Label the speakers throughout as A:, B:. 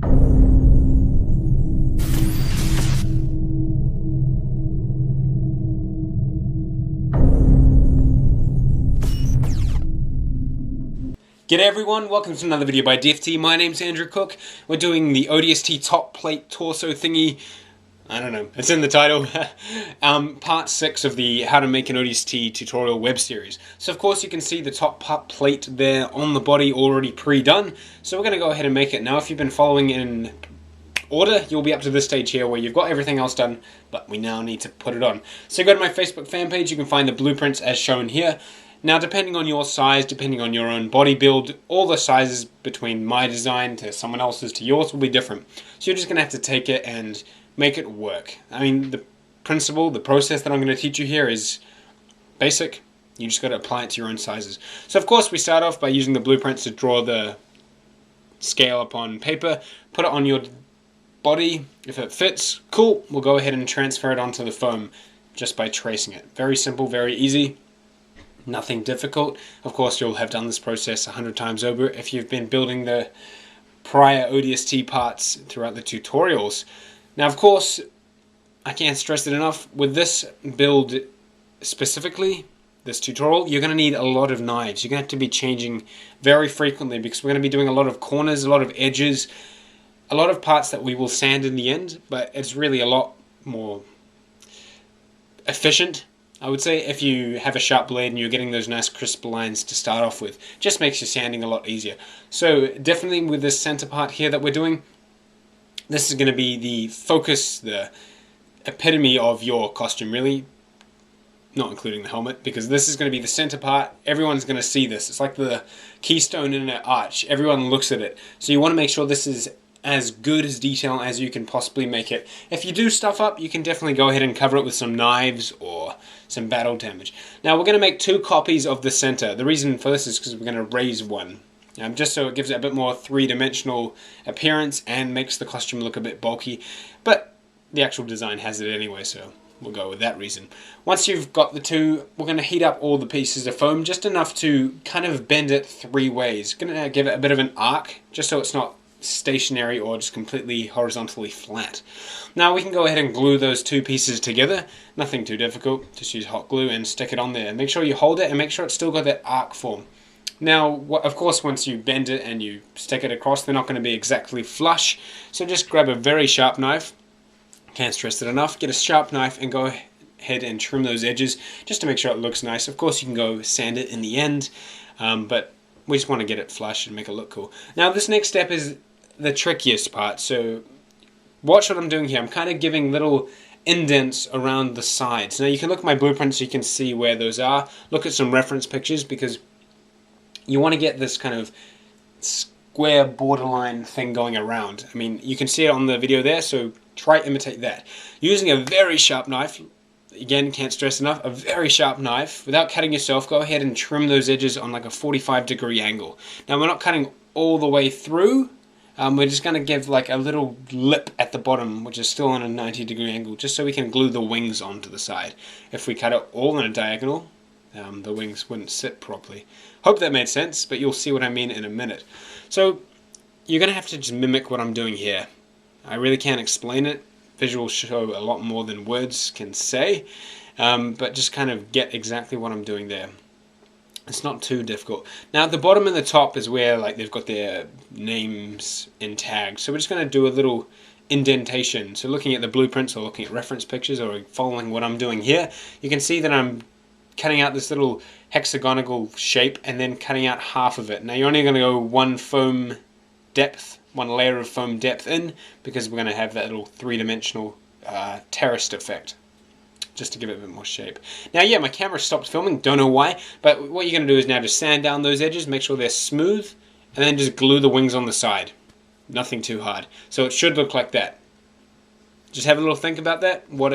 A: G'day everyone, welcome to another video by ODST. My name's Andrew Cook. We're doing the ODST top plate torso thingy. I don't know, it's in the title. Part 6 of the How to Make an ODST tutorial web series. So of course you can see the top part plate there on the body already pre-done. So we're going to go ahead and make it now. If you've been following in order, you'll be up to this stage here where you've got everything else done, but we now need to put it on. So go to my Facebook fan page, you can find the blueprints as shown here. Now, depending on your size, depending on your own body build, all the sizes between my design to someone else's to yours will be different. So you're just going to have to take it and make it work. I mean, the principle, the process that I'm going to teach you here is basic. You just got to apply it to your own sizes. So of course we start off by using the blueprints to draw the scale upon paper, put it on your body. If it fits, cool, we'll go ahead and transfer it onto the foam just by tracing it. Very simple, very easy. Nothing difficult. Of course, you'll have done this process 100 times over if you've been building the prior ODST parts throughout the tutorials. Now, of course, I can't stress it enough, with this build specifically, this tutorial, you're going to need a lot of knives. You're going to have to be changing very frequently because we're going to be doing a lot of corners, a lot of edges, a lot of parts that we will sand in the end, but it's really a lot more efficient, I would say, if you have a sharp blade and you're getting those nice crisp lines to start off with. Just makes your sanding a lot easier. So definitely with this center part here that we're doing, this is going to be the focus, the epitome of your costume, really. Not including the helmet, because this is going to be the center part. Everyone's going to see this. It's like the keystone in an arch. Everyone looks at it. So you want to make sure this is as good as detail as you can possibly make it. If you do stuff up, you can definitely go ahead and cover it with some knives or some battle damage. Now we're going to make 2 copies of the center. The reason for this is because we're going to raise one. Just so it gives it a bit more three-dimensional appearance and makes the costume look a bit bulky. But the actual design has it anyway, so we'll go with that reason. Once you've got the 2, we're going to heat up all the pieces of foam, just enough to kind of bend it 3 ways. Going to give it a bit of an arc, just so it's not stationary or just completely horizontally flat. Now we can go ahead and glue those 2 pieces together. Nothing too difficult. Just use hot glue and stick it on there. Make sure you hold it and make sure it's still got that arc form. Now, of course, once you bend it and you stick it across, they're not going to be exactly flush. So just grab a very sharp knife. Can't stress it enough. Get a sharp knife and go ahead and trim those edges just to make sure it looks nice. Of course, you can go sand it in the end, but we just want to get it flush and make it look cool. Now, this next step is the trickiest part. So watch what I'm doing here. I'm kind of giving little indents around the sides. Now you can look at my blueprint so you can see where those are. Look at some reference pictures because you want to get this kind of square borderline thing going around. I mean, you can see it on the video there, so try to imitate that. Using a very sharp knife, again, can't stress enough, a very sharp knife, without cutting yourself, go ahead and trim those edges on like a 45-degree angle. Now we're not cutting all the way through. We're just going to give like a little lip at the bottom, which is still on a 90-degree angle, just so we can glue the wings onto the side. If we cut it all in a diagonal, the wings wouldn't sit properly. Hope that made sense, but you'll see what I mean in a minute. So you're going to have to just mimic what I'm doing here. I really can't explain it. Visuals show a lot more than words can say, but just kind of get exactly what I'm doing there. It's not too difficult. Now at the bottom and the top is where like they've got their names in tags. So we're just going to do a little indentation. So looking at the blueprints or looking at reference pictures or following what I'm doing here, you can see that I'm cutting out this little hexagonal shape and then cutting out half of it. Now you're only going to go one layer of foam depth in, because we're going to have that little three-dimensional terraced effect, just to give it a bit more shape. Now yeah, my camera stopped filming, don't know why, but what you're going to do is now just sand down those edges, make sure they're smooth, and then just glue the wings on the side. Nothing too hard. So it should look like that. Just have a little think about that, what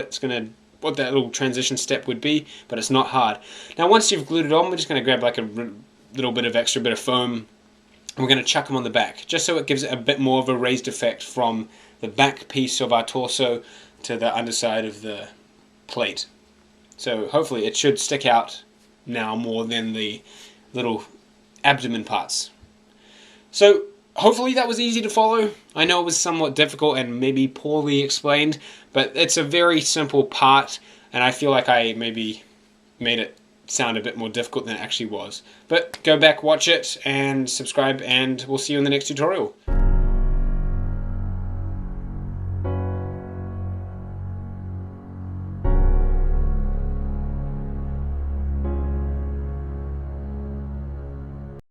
A: that little transition step would be, but it's not hard. Now once you've glued it on, we're just going to grab like a little bit of extra bit of foam, and we're going to chuck them on the back, just so it gives it a bit more of a raised effect from the back piece of our torso to the underside of the plate. So hopefully it should stick out now more than the little abdomen parts. So hopefully that was easy to follow. I know it was somewhat difficult and maybe poorly explained, but it's a very simple part, and I feel like I maybe made it sound a bit more difficult than it actually was. But go back, watch it, and subscribe, and we'll see you in the next tutorial.